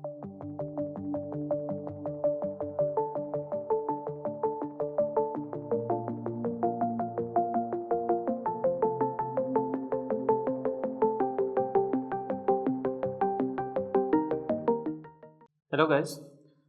Hello guys,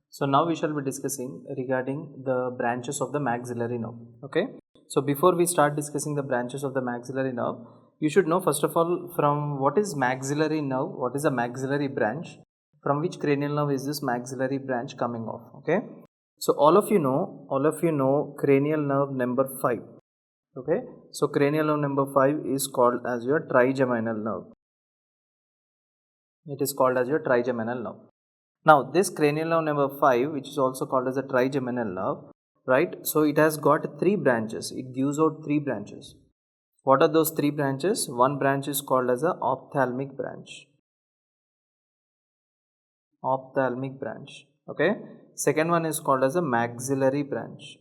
so now we shall be discussing regarding the branches of the maxillary nerve. Okay, so before we start discussing the branches of the maxillary nerve, you should know first of all from what is maxillary nerve, what is a maxillary branch, from which cranial nerve is this maxillary branch coming off. Okay, so all of you know cranial nerve number 5. Okay, so cranial nerve number 5 is called as your trigeminal nerve. It is called as your trigeminal nerve. Now this cranial nerve number 5, which is also called as a trigeminal nerve, right? So it has got 3 branches. It gives out 3 branches. What are those 3 branches? One branch is called as a ophthalmic branch. Ophthalmic branch. Okay. Second one is called as a maxillary branch.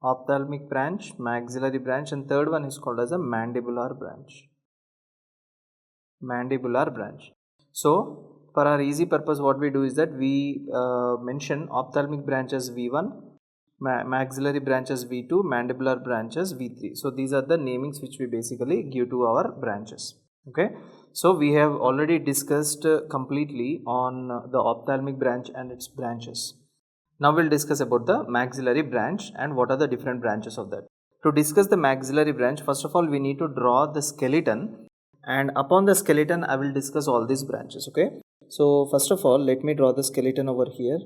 Ophthalmic branch, maxillary branch, and third one is called as a mandibular branch. Mandibular branch. So for our easy purpose, what we do is that we mention ophthalmic branch as V1, maxillary branch as V2, mandibular branch as V3. So these are the namings which we basically give to our branches. Okay, so we have already discussed completely on the ophthalmic branch and its branches. Now we'll discuss about the maxillary branch and what are the different branches of that. To discuss the maxillary branch, first of all we need to draw the skeleton, and upon the skeleton I will discuss all these branches. Okay, so first of all let me draw the skeleton over here.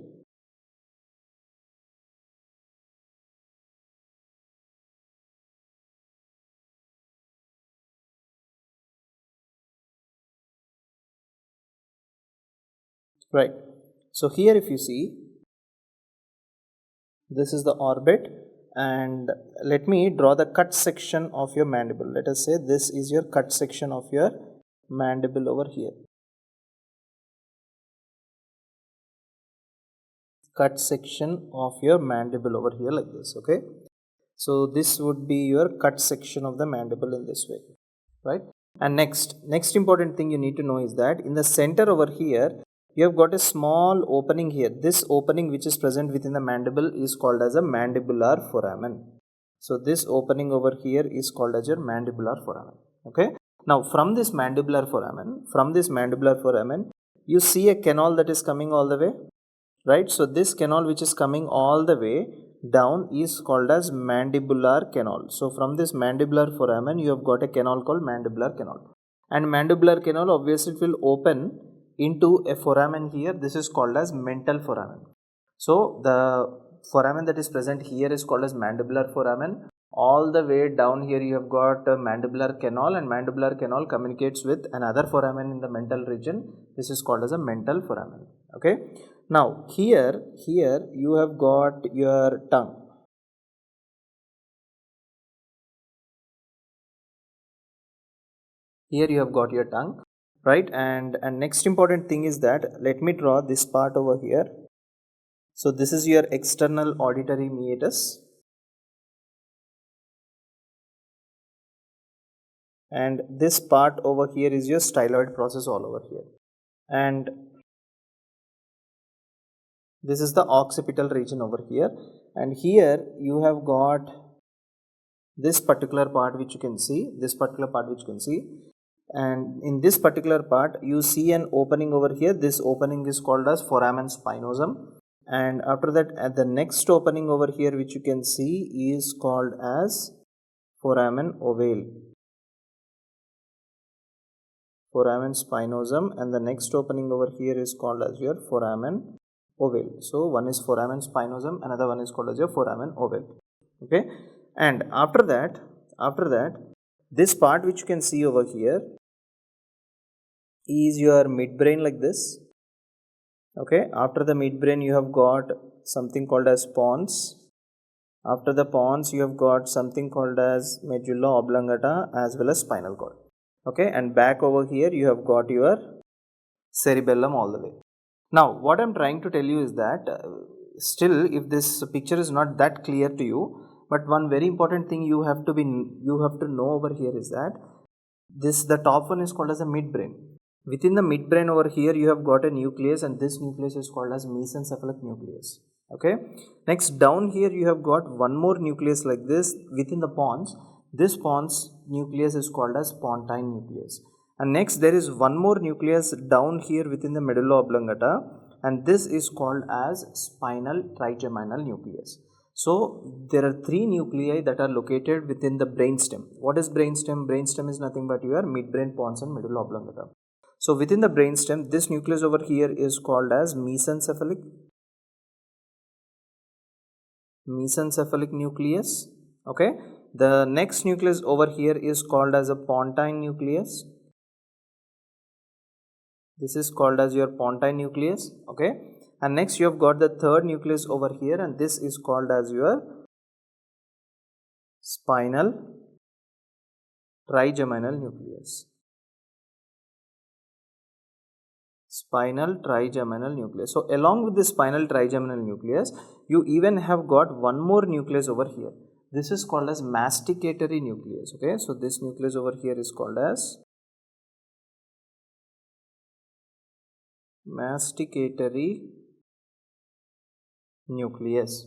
Right, so here if you see, this is the orbit, and let me draw the cut section of your mandible. Let us say this is your cut section of your mandible over here. Cut section of your mandible over here like this. Okay, so this would be your cut section of the mandible in this way, right? And next important thing you need to know is that in the center over here you have got a small opening here. This opening which is present within the mandible is called as a mandibular foramen. So this opening over here is called as your mandibular foramen. Okay, now from this mandibular foramen you see a canal that is coming all the way, right? So this canal which is coming all the way down is called as mandibular canal. So from this mandibular foramen you have got a canal called mandibular canal, and mandibular canal obviously it will open into a foramen here. This is called as mental foramen. So the foramen that is present here is called as mandibular foramen. All the way down here you have got a mandibular canal, and mandibular canal communicates with another foramen in the mental region. This is called as a mental foramen. Okay, now here you have got your tongue. Here you have got your tongue, right? And next important thing is that let me draw this part over here. So this is your external auditory meatus, and this part over here is your styloid process all over here, and this is the occipital region over here, and here you have got this particular part which you can see, and in this particular part you see an opening over here. This opening is called as foramen spinosum, and after that at the next opening over here which you can see is called as foramen ovale, foramen spinosum, and the next opening over here is called as your foramen ovale. So one is foramen spinosum, another one is called as your foramen ovale. Okay, and after that this part which you can see over here is your midbrain like this. Okay, after the midbrain you have got something called as pons. After the pons you have got something called as medulla oblongata as well as spinal cord. Okay, and back over here you have got your cerebellum all the way. Now what I am trying to tell you is that still if this picture is not that clear to you, but one very important thing you have to know over here is that the top one is called as a midbrain. Within the midbrain over here you have got a nucleus, and this nucleus is called as mesencephalic nucleus. Okay, next down here you have got one more nucleus like this within the pons. This pons nucleus is called as pontine nucleus. And next there is one more nucleus down here within the medulla oblongata, and this is called as spinal trigeminal nucleus. So there are three nuclei that are located within the brainstem. What is brainstem? Brainstem is nothing but your midbrain, pons and medulla oblongata. So within the brainstem, this nucleus over here is called as mesencephalic nucleus. Okay, the next nucleus over here is called as a pontine nucleus. This is called as your pontine nucleus. Okay, and next you have got the third nucleus over here, and this is called as your spinal trigeminal nucleus. Spinal trigeminal nucleus. So along with the spinal trigeminal nucleus, you even have got one more nucleus over here. This is called as masticatory nucleus. Okay, so this nucleus over here is called as masticatory nucleus.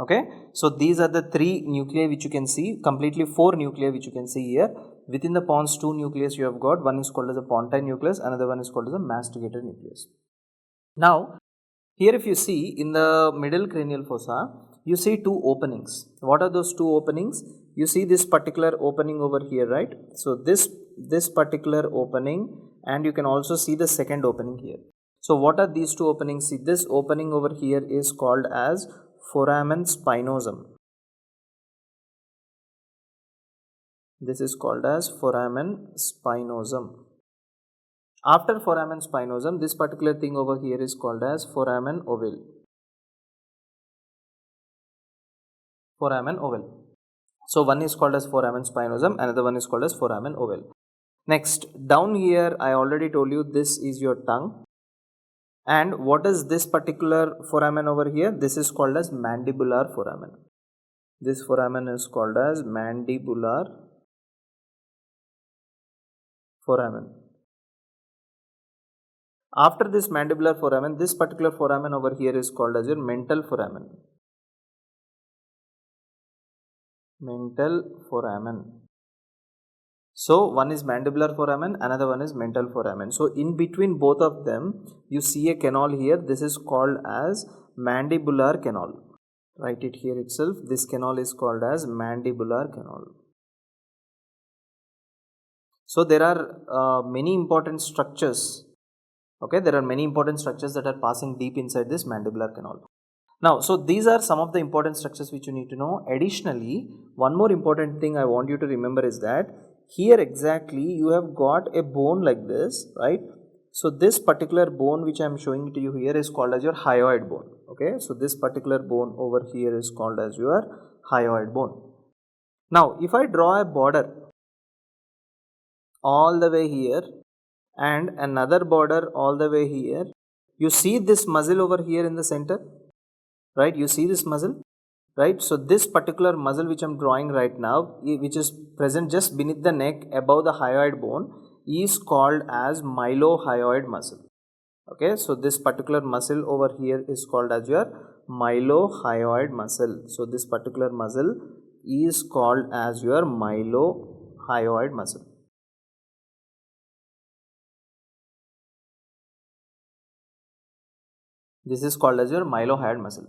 Okay, so these are the three nuclei which you can see, completely four nuclei which you can see here. Within the pons, two nucleus you have got, one is called as a pontine nucleus, another one is called as a masticated nucleus. Now here if you see in the middle cranial fossa, you see two openings. What are those two openings? You see this particular opening over here, right? So this particular opening, and you can also see the second opening here. So what are these two openings? See, this opening over here is called as foramen spinosum. This is called as foramen spinosum. After foramen spinosum, this particular thing over here is called as foramen ovale. Foramen ovale. So one is called as foramen spinosum, another one is called as foramen ovale. Next, down here I already told you this is your tongue. And what is this particular foramen over here? This is called as mandibular foramen. This foramen is called as mandibular foramen. After this mandibular foramen, this particular foramen over here is called as your mental foramen. Mental foramen. So one is mandibular foramen, another one is mental foramen. So in between both of them, you see a canal here. This is called as mandibular canal. Write it here itself. This canal is called as mandibular canal. So there are many important structures. Okay, there are many important structures that are passing deep inside this mandibular canal. Now, so these are some of the important structures which you need to know. Additionally, one more important thing I want you to remember is that here exactly you have got a bone like this, right? So this particular bone which I am showing to you here is called as your hyoid bone. Okay, so this particular bone over here is called as your hyoid bone. Now, if I draw a border all the way here and another border all the way here, you see this muscle over here in the center, right? You see this muscle, right? So this particular muscle which I am drawing right now, which is present just beneath the neck above the hyoid bone, is called as mylohyoid muscle. Okay, so this particular muscle over here is called as your mylohyoid muscle. So this particular muscle is called as your mylohyoid muscle. This is called as your mylohyoid muscle.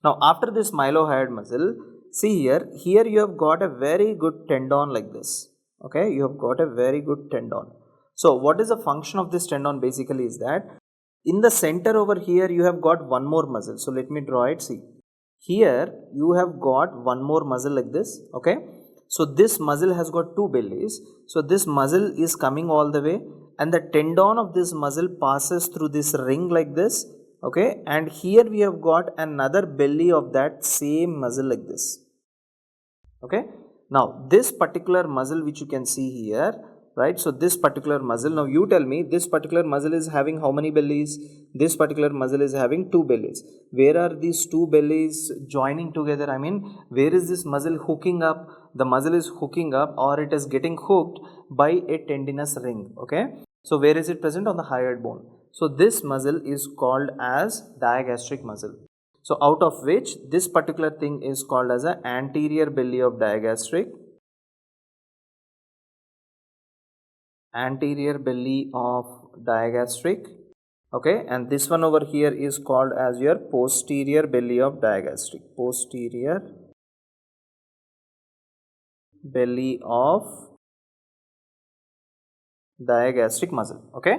Now after this mylohyoid muscle, see here you have got a very good tendon like this. Okay, you have got a very good tendon. So what is the function of this tendon basically is that in the center over here you have got one more muscle. So let me draw it. See, here you have got one more muscle like this. Okay, so this muscle has got two bellies. So this muscle is coming all the way, and the tendon of this muscle passes through this ring like this. Okay, and here we have got another belly of that same muscle like this. Okay, now this particular muscle which you can see here, right? So this particular muscle, now you tell me, this particular muscle is having how many bellies? This particular muscle is having two bellies. Where are these two bellies joining together? I mean, where is this muscle hooking up? The muscle is hooking up, or it is getting hooked by a tendinous ring. Okay, So where is it present? On the hyoid bone. So this muscle is called as digastric muscle. So out of which this particular thing is called as an anterior belly of digastric, okay, and this one over here is called as your posterior belly of digastric, posterior belly of digastric muscle. Okay,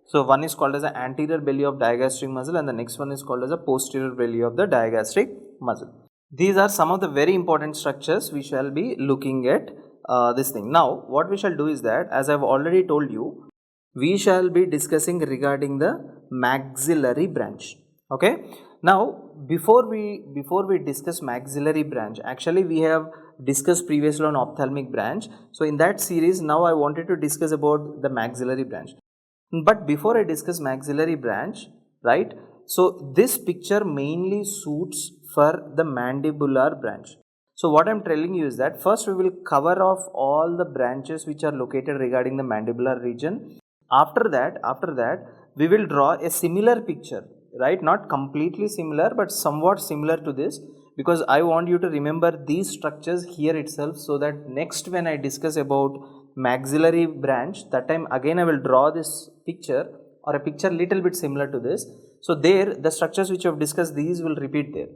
so one is called as the anterior belly of digastric muscle and the next one is called as a posterior belly of the digastric muscle. These are some of the very important structures we shall be looking at this thing. Now what we shall do is that, as I have already told you, we shall be discussing regarding the maxillary branch. Okay, now before we discuss maxillary branch, actually we have discussed previously on ophthalmic branch. So in that series now I wanted to discuss about the maxillary branch. But before I discuss maxillary branch, right, so this picture mainly suits for the mandibular branch. So what I am telling you is that first we will cover off all the branches which are located regarding the mandibular region. After that we will draw a similar picture, right, not completely similar but somewhat similar to this, because I want you to remember these structures here itself, so that next when I discuss about maxillary branch, that time again I will draw this picture or a picture little bit similar to this. So there the structures which I have discussed, these will repeat there.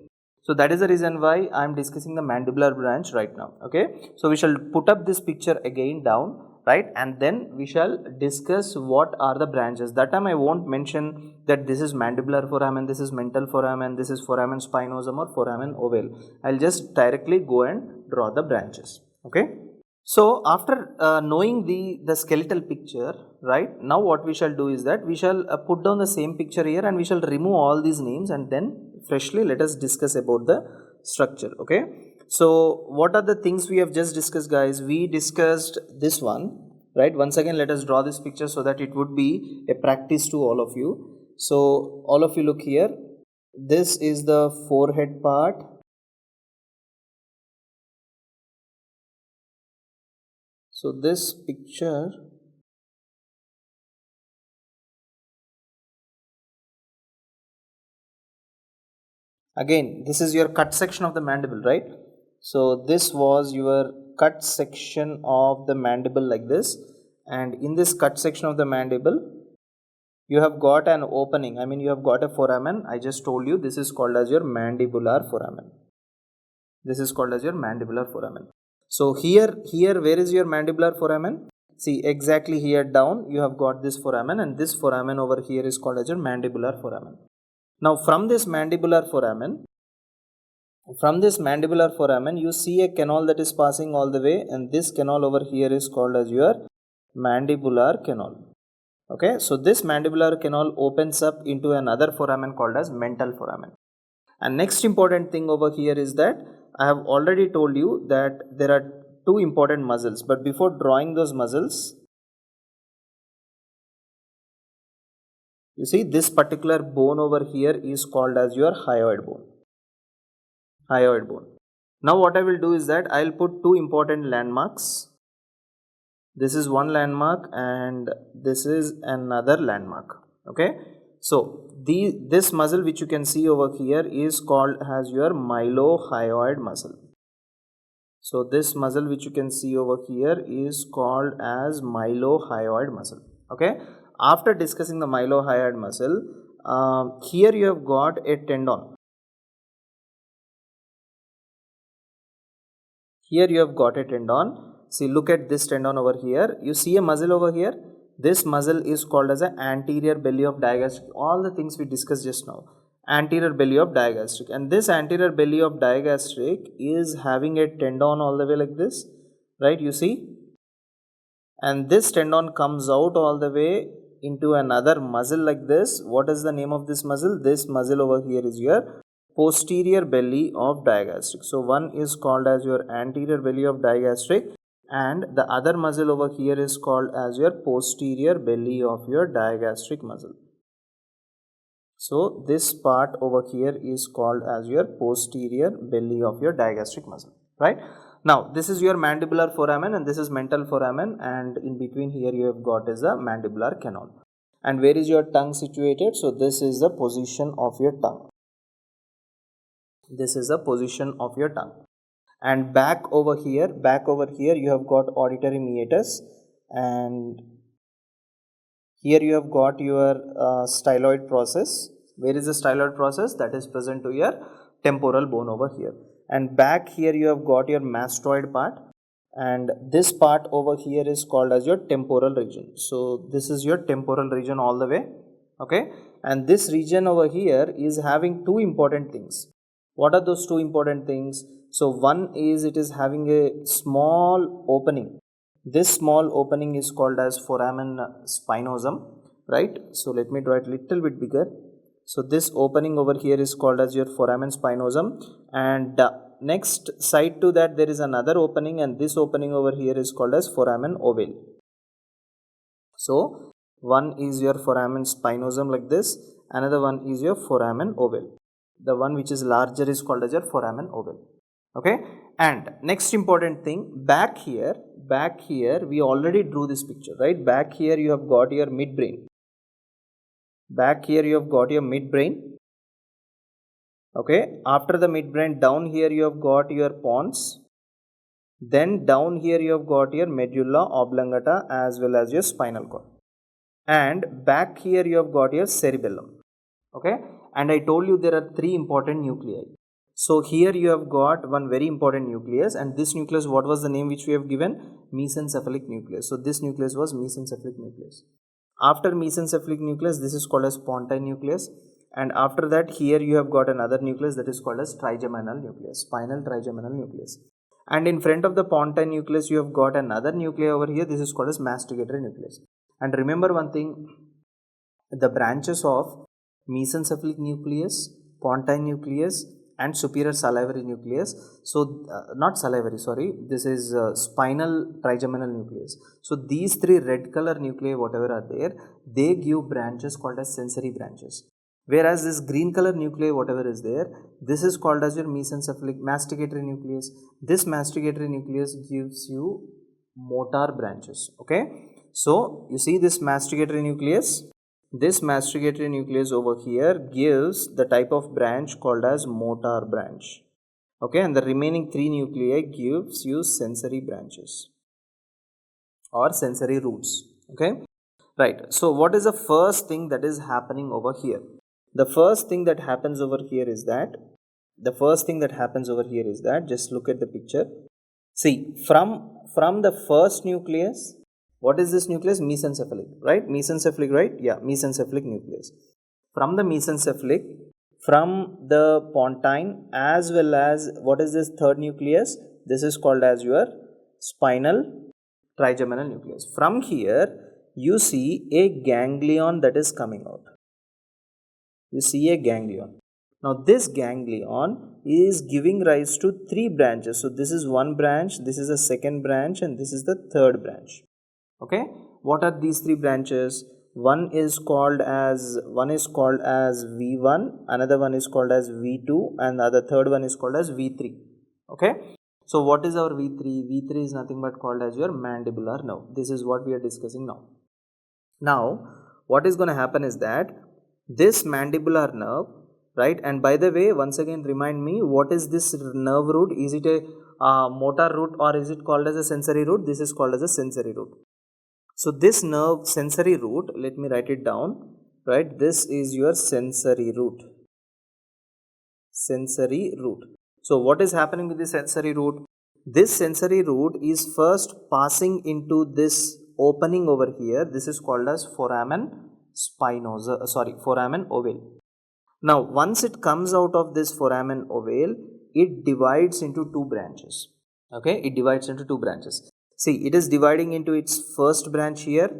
So that is the reason why I am discussing the mandibular branch right now. Okay, so we shall put up this picture again down, right, and then we shall discuss what are the branches. That time I won't mention that this is mandibular foramen, this is mental foramen, this is foramen spinosum or foramen ovale. I'll just directly go and draw the branches. Okay, so after knowing the skeletal picture, right, now what we shall do is that we shall put down the same picture here and we shall remove all these names and then freshly let us discuss about the structure. Okay, so what are the things we have just discussed, guys? We discussed this one, right? Once again let us draw this picture so that it would be a practice to all of you. So all of you look here, this is the forehead part, so this picture again, this is your cut section of the mandible, right? So this was your cut section of the mandible like this, and in this cut section of the mandible you have got an opening, I mean you have got a foramen. I just told you this is called as your mandibular foramen. This is called as your mandibular foramen. So here where is your mandibular foramen? See, exactly here down you have got this foramen, and this foramen over here is called as your mandibular foramen. Now from this mandibular foramen, you see a canal that is passing all the way, and this canal over here is called as your mandibular canal. Okay, so this mandibular canal opens up into another foramen called as mental foramen. And next important thing over here is that I have already told you that there are two important muscles, but before drawing those muscles, you see this particular bone over here is called as your hyoid bone. Now what I will do is that I will put two important landmarks. This is one landmark and this is another landmark. Okay, so this muscle which you can see over here is called as your mylohyoid muscle. So this muscle which you can see over here is called as mylohyoid muscle. Okay, after discussing the mylohyoid muscle, here you have got a tendon. Here you have got a tendon. See, look at this tendon over here. You see a muscle over here. This muscle is called as an anterior belly of digastric. All the things we discussed just now. Anterior belly of digastric. And this anterior belly of digastric is having a tendon all the way like this. Right, you see? And this tendon comes out all the way into another muscle like this. What is the name of this muscle? This muscle over here is your posterior belly of digastric. So one is called as your anterior belly of digastric, and the other muscle over here is called as your posterior belly of your digastric muscle. So this part over here is called as your posterior belly of your digastric muscle, right? Now this is your mandibular foramen and this is mental foramen, and in between here you have got is a mandibular canal. And where is your tongue situated? So this is the position of your tongue. This is the position of your tongue. And back over here you have got auditory meatus, and here you have got your styloid process. Where is the styloid process? That is present to your temporal bone over here. And back here you have got your mastoid part, and this part over here is called as your temporal region. So this is your temporal region all the way, okay. And this region over here is having two important things. What are those two important things? So one is it is having a small opening. This small opening is called as foramen spinosum, right? So let me draw it little bit bigger. So this opening over here is called as your foramen spinosum, and next side to that there is another opening, and this opening over here is called as foramen ovale. So one is your foramen spinosum like this, another one is your foramen ovale. The one which is larger is called as your foramen ovale, okay. And next important thing, back here we already drew this picture, right? Back here you have got your midbrain. Back here you have got your midbrain, okay. After the midbrain, down here you have got your pons, then down here you have got your medulla oblongata as well as your spinal cord, and back here you have got your cerebellum, okay. And I told you there are three important nuclei. So here you have got one very important nucleus, and this nucleus, what was the name which we have given? Mesencephalic nucleus. So this nucleus was mesencephalic nucleus. After mesencephalic nucleus, this is called as pontine nucleus, and after that here you have got another nucleus that is called as trigeminal nucleus, spinal trigeminal nucleus. And in front of the pontine nucleus you have got another nuclei over here, this is called as masticatory nucleus. And remember one thing, the branches of mesencephalic nucleus, pontine nucleus and superior salivary nucleus, so not salivary, sorry, this is spinal trigeminal nucleus. So these three red color nuclei whatever are there, they give branches called as sensory branches, whereas this green color nuclei whatever is there, this is called as your mesencephalic masticatory nucleus. This masticatory nucleus gives you motor branches, okay. So you see this masticatory nucleus, this masticatory nucleus over here gives the type of branch called as motor branch, okay, and the remaining three nuclei gives you sensory branches or sensory roots, okay, right. So what is the first thing that is happening over here? The first thing that happens over here is that, just look at the picture. See, from the first nucleus, what is this nucleus? Mesencephalic, right? Mesencephalic, right? Yeah, mesencephalic nucleus. From the mesencephalic, from the pontine, as well as what is this third nucleus? This is called as your spinal trigeminal nucleus. From here, you see a ganglion that is coming out. You see a ganglion. Now this ganglion is giving rise to three branches. So this is one branch, this is a second branch, and this is the third branch. Okay, what are these three branches? One is called as V1, another one is called as V2, and the third one is called as V3. Okay, so what is our V3? V3 is nothing but called as your mandibular nerve. This is what we are discussing now. Now what is going to happen is that this mandibular nerve, right? And by the way, once again remind me, what is this nerve root? Is it a motor root or is it called as a sensory root? This is called as a sensory root. So this nerve sensory root, let me write it down, right? This is your sensory root. Sensory root. So what is happening with the sensory root? This sensory root is first passing into this opening over here. This is called as foramen ovale. Now once it comes out of this foramen ovale, it divides into two branches. Okay, it divides into two branches. See, it is dividing into its first branch here,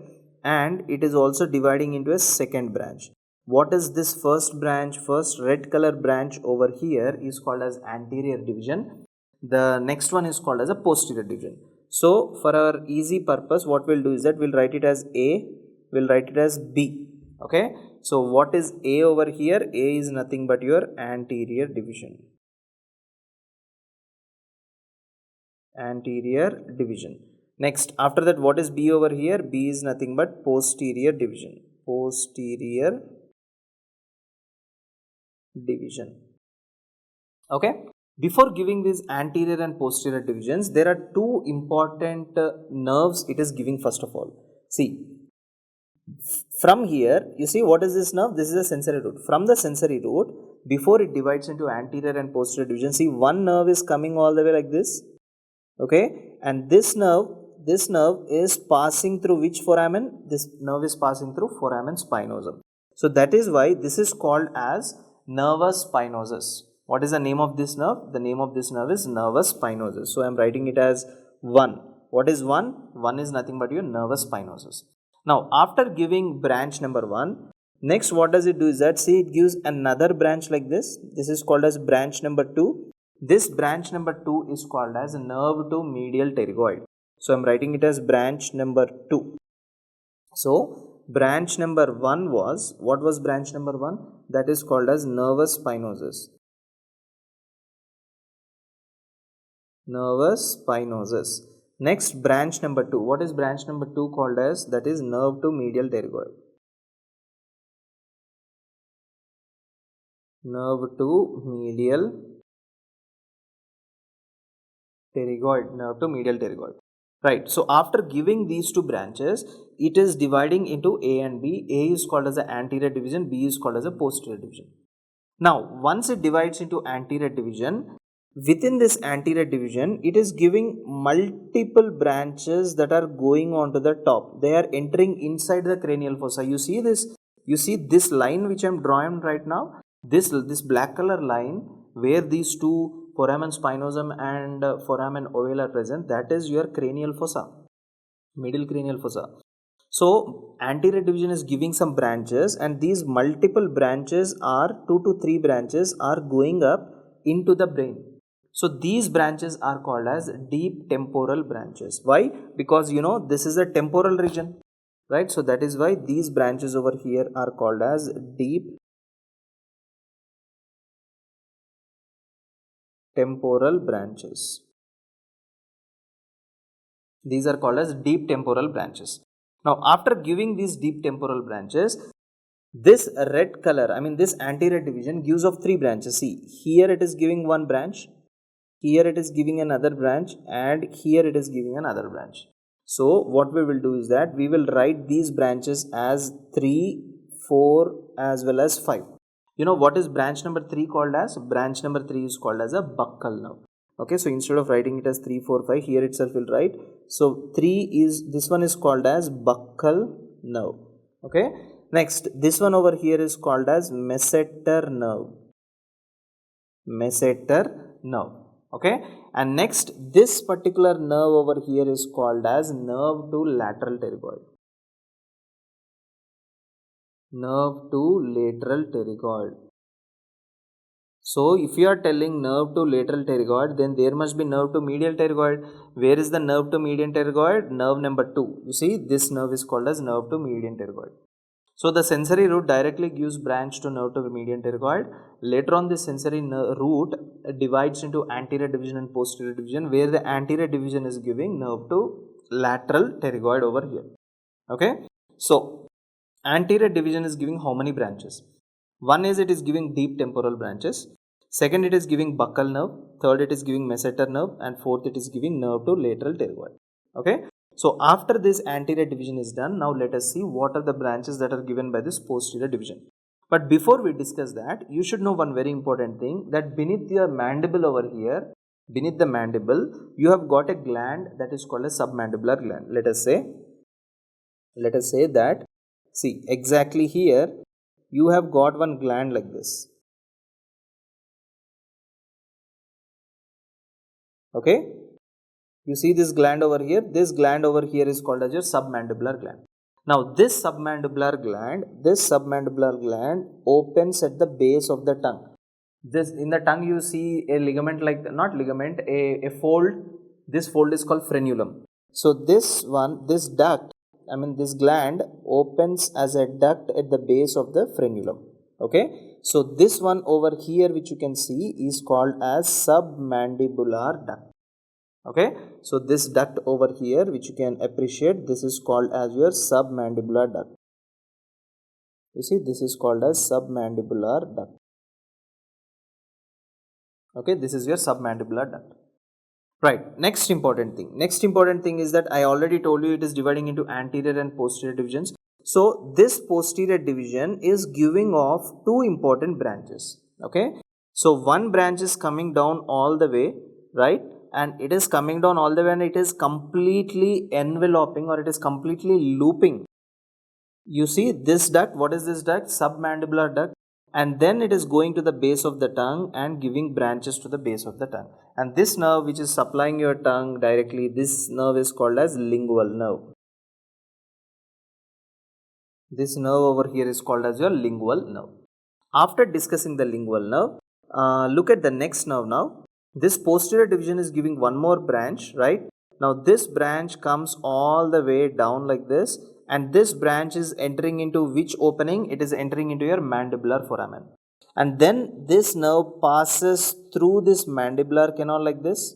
and it is also dividing into a second branch. What is this first branch? First red color branch over here is called as anterior division. The next one is called as a posterior division. So for our easy purpose, what we'll do is that we'll write it as A, we'll write it as B. Okay, so what is A over here? A is nothing but your anterior division. Anterior division. Next, after that, what is B over here? B is nothing but posterior division. Posterior division. Okay. Before giving these anterior and posterior divisions, there are two important nerves it is giving first of all. See, from here, you see what is this nerve? This is a sensory root. From the sensory root, before it divides into anterior and posterior division, see one nerve is coming all the way like this. Okay, and this nerve is passing through which foramen? This nerve is passing through foramen spinosum. So that is why this is called as nervus spinosus. What is the name of this nerve? The name of this nerve is nervus spinosus. So I am writing it as 1. What is 1? 1 is nothing but your nervus spinosus. Now after giving branch number 1, next what does it do is that, see, it gives another branch like this. This is called as branch number 2. This branch number 2 is called as nerve to medial pterygoid. So I am writing it as branch number 2. So branch number 1 was, what was branch number 1? That is called as nervus spinosus. Nervus spinosus. Next, branch number 2. What is branch number 2 called as? That is nerve to medial pterygoid. Nerve to medial pterygoid. Nerve to medial pterygoid. Right. So after giving these two branches, it is dividing into A and B. A is called as the anterior division. B is called as a posterior division. Now, once it divides into anterior division, within this anterior division, it is giving multiple branches that are going on to the top. They are entering inside the cranial fossa. You see this? You see this line which I am drawing right now? This black color line where these two foramen spinosum and foramen ovale are present, that is your cranial fossa, middle cranial fossa. So anterior division is giving some branches, and these multiple branches are 2 to 3 branches are going up into the brain. So these branches are called as deep temporal branches. Why? Because you know this is the temporal region, right? So that is why these branches over here are called as deep temporal branches. These are called as deep temporal branches. Now after giving these deep temporal branches, this red color, I mean this anterior division gives of 3 branches. See, here it is giving one branch, here it is giving another branch, and here it is giving another branch. So what we will do is that we will write these branches as 3, 4 as well as 5. You know what is branch number 3 called as? Branch number 3 is called as a buccal nerve. Okay, so instead of writing it as 3, 4, 5, here itself will write. So 3 is, this one is called as buccal nerve. Okay, next this one over here is called as masseter nerve. Masseter nerve. Okay, and next this particular nerve over here is called as nerve to lateral pterygoid. Nerve to lateral pterygoid. So if you are telling nerve to lateral pterygoid, then there must be nerve to medial pterygoid. Where is the nerve to median pterygoid? Nerve number 2. You see, this nerve is called as nerve to median pterygoid. So the sensory root directly gives branch to nerve to median pterygoid. Later on, this sensory root divides into anterior division and posterior division, where the anterior division is giving nerve to lateral pterygoid over here. Okay, so anterior division is giving how many branches? One is it is giving deep temporal branches. Second, it is giving buccal nerve. Third, it is giving masseter nerve. And fourth, it is giving nerve to lateral pterygoid. Okay. So after this anterior division is done, now let us see what are the branches that are given by this posterior division. But before we discuss that, you should know one very important thing, that beneath your mandible over here, beneath the mandible, you have got a gland that is called a submandibular gland. Let us say that, see, exactly here, you have got one gland like this. Okay, you see this gland over here. This gland over here is called as your submandibular gland. Now this submandibular gland opens at the base of the tongue. This, in the tongue you see a ligament, like, not ligament, a fold. This fold is called frenulum. So this duct, I mean this gland opens as a duct at the base of the frenulum. Okay, so this one over here which you can see is called as submandibular duct. Okay, so this duct over here, which you can appreciate, this is called as your submandibular duct. You see, this is called as submandibular duct. Okay, this is your submandibular duct. Right, next important thing. Next important thing is that I already told you it is dividing into anterior and posterior divisions. So this posterior division is giving off two important branches. Okay, so one branch is coming down all the way, right? And it is coming down all the way and it is completely enveloping, or it is completely looping. You see this duct, what is this duct? Submandibular duct. And then it is going to the base of the tongue and giving branches to the base of the tongue. And this nerve which is supplying your tongue directly, this nerve is called as lingual nerve. This nerve over here is called as your lingual nerve. After discussing the lingual nerve, look at the next nerve now. This posterior division is giving one more branch, right? Now this branch comes all the way down like this, and this branch is entering into which opening? It is entering into your mandibular foramen. And then this nerve passes through this mandibular canal like this.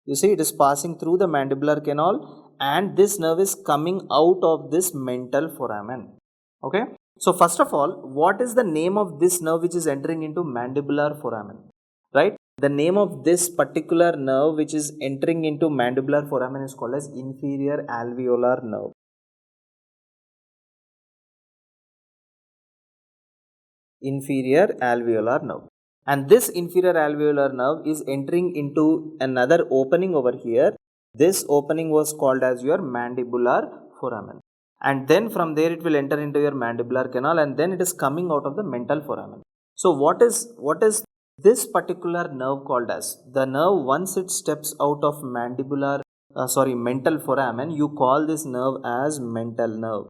You see, it is passing through the mandibular canal, and this nerve is coming out of this mental foramen. Okay. So first of all, what is the name of this nerve which is entering into mandibular foramen? Right? The name of this particular nerve which is entering into mandibular foramen is called as inferior alveolar nerve. Inferior alveolar nerve. And this inferior alveolar nerve is entering into another opening over here. This opening was called as your mandibular foramen. And then from there it will enter into your mandibular canal, and then it is coming out of the mental foramen. So what is this particular nerve called as? The nerve, once it steps out of mental foramen, you call this nerve as mental nerve.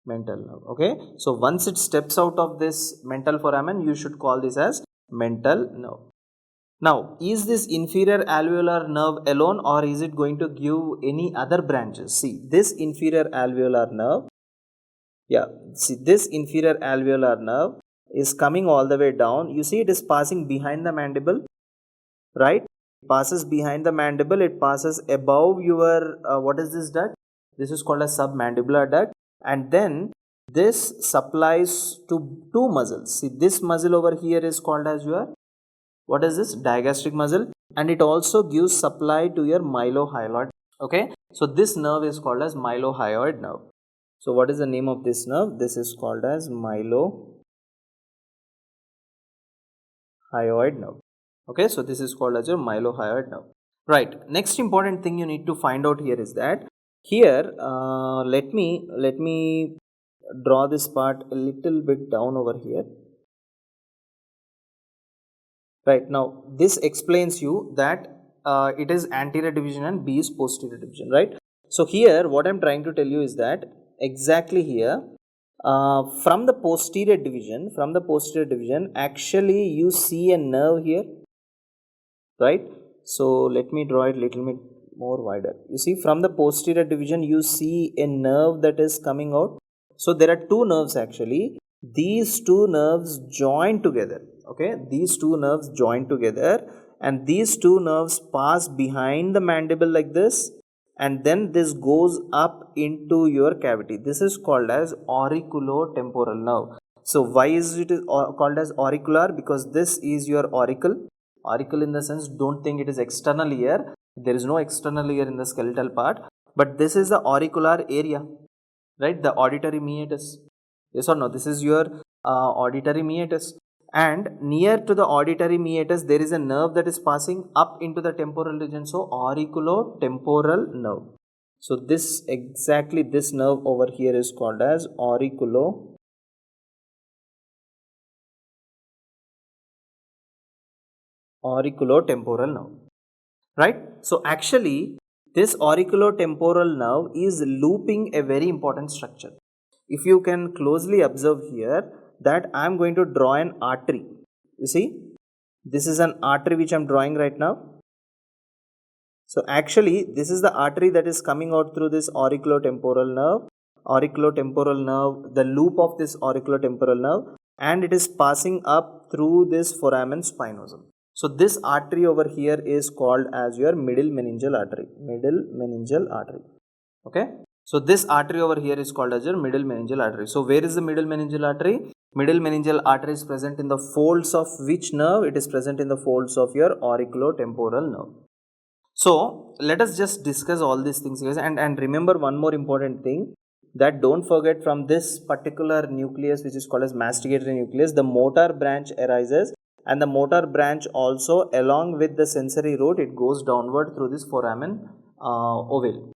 Mental nerve. Okay, so once it steps out of this mental foramen, you should call this as mental nerve. Now, is this inferior alveolar nerve alone, or is it going to give any other branches? See, this inferior alveolar nerve, this inferior alveolar nerve is coming all the way down. You see, it is passing behind the mandible, right? It passes behind the mandible, it passes above your, what is this duct? This is called a submandibular duct. And then this supplies to two muscles. See, this muscle over here is called as your, what is this? Digastric muscle. And it also gives supply to your mylohyoid. Okay, so this nerve is called as mylohyoid nerve. So what is the name of this nerve? This is called as mylohyoid nerve. Okay, so this is called as your mylohyoid nerve. Right, next important thing you need to find out here is that here, let me draw this part a little bit down over here. Right, now this explains you that it is anterior division and B is posterior division, right? So here what I am trying to tell you is that exactly here, from the posterior division, actually you see a nerve here, right? So let me draw it little bit more wider. You see, from the posterior division you see a nerve that is coming out. So there are two nerves actually. These two nerves join together. Okay, these two nerves join together, and these two nerves pass behind the mandible like this, and then this goes up into your cavity. This is called as auriculotemporal nerve. So why is it called as auricular? Because this is your auricle. Auricle in the sense, don't think it is external ear. There is no external ear in the skeletal part, but this is the auricular area, right? The auditory meatus. Yes or no? This is your auditory meatus. And near to the auditory meatus, there is a nerve that is passing up into the temporal region. So auriculotemporal nerve. So this nerve over here is called as auriculotemporal nerve, right? So actually this auriculotemporal nerve is looping a very important structure. If you can closely observe here, that I am going to draw an artery. You see, this is an artery which I am drawing right now. So actually this is the artery that is coming out through this auriculotemporal nerve, the loop of this auriculotemporal nerve, and it is passing up through this foramen spinosum. So this artery over here is called as your middle meningeal artery. Middle meningeal artery. Okay. So this artery over here is called as your middle meningeal artery. So where is the middle meningeal artery? Middle meningeal artery is present in the folds of which nerve? It is present in the folds of your auriculotemporal nerve. So let us just discuss all these things, guys, and remember one more important thing, that don't forget, from this particular nucleus which is called as masticatory nucleus, the motor branch arises, and the motor branch also, along with the sensory root, it goes downward through this foramen ovale.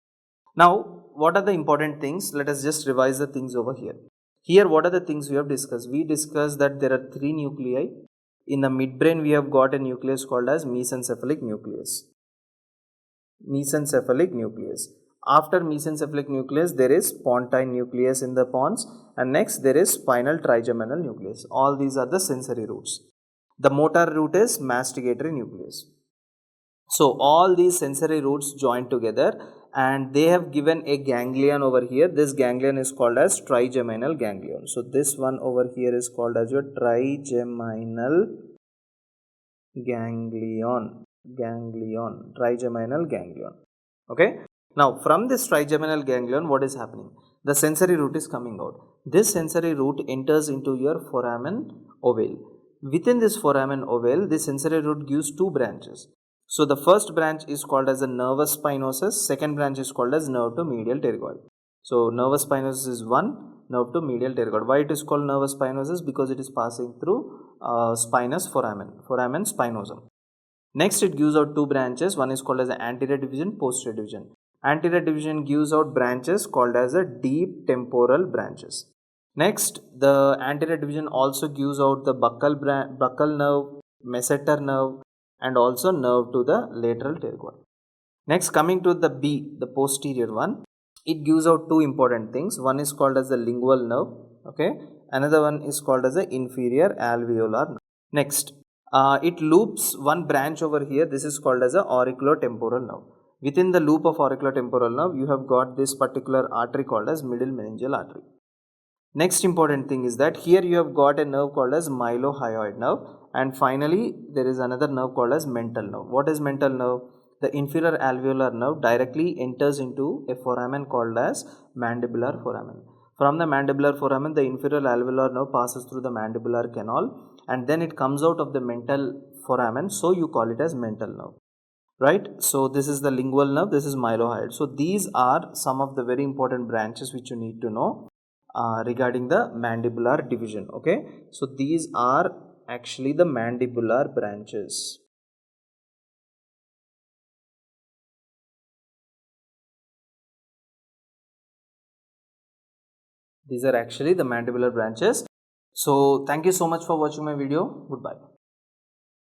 Now what are the important things? Let us just revise the things over here. Here what are the things we have discussed? We discussed that there are 3 nuclei. In the midbrain we have got a nucleus called as mesencephalic nucleus. Mesencephalic nucleus. After mesencephalic nucleus there is pontine nucleus in the pons, and next there is spinal trigeminal nucleus. All these are the sensory roots. The motor root is masticatory nucleus. So all these sensory roots join together and they have given a ganglion over here. This ganglion is called as trigeminal ganglion. So this one over here is called as your trigeminal ganglion. Trigeminal ganglion. Okay. Now from this trigeminal ganglion, what is happening? The sensory root is coming out. This sensory root enters into your foramen ovale. Within this foramen ovale, this sensory root gives 2 branches. So the first branch is called as a nervus spinosus, second branch is called as nerve to medial pterygoid. So nervus spinosus is one, nerve to medial pterygoid. Why it is called nervus spinosus? Because it is passing through spinous foramen spinosum. Next it gives out 2 branches, one is called as the anterior division, posterior division. Anterior division gives out branches called as a deep temporal branches. Next, the anterior division also gives out the buccal nerve, masseter nerve, and also nerve to the lateral pterygoid. Next, coming to the B, the posterior one, it gives out 2 important things. One is called as the lingual nerve, okay. Another one is called as the inferior alveolar nerve. Next, it loops one branch over here. This is called as the auriculotemporal nerve. Within the loop of auriculotemporal nerve, you have got this particular artery called as middle meningeal artery. Next important thing is that here you have got a nerve called as mylohyoid nerve, and finally there is another nerve called as mental nerve. What is mental nerve? The inferior alveolar nerve directly enters into a foramen called as mandibular foramen. From the mandibular foramen, the inferior alveolar nerve passes through the mandibular canal and then it comes out of the mental foramen, so you call it as mental nerve. Right? So this is the lingual nerve, this is mylohyoid. So these are some of the very important branches which you need to know regarding the mandibular division. Okay, so these are actually the mandibular branches. These are actually the mandibular branches. So thank you so much for watching my video. Goodbye.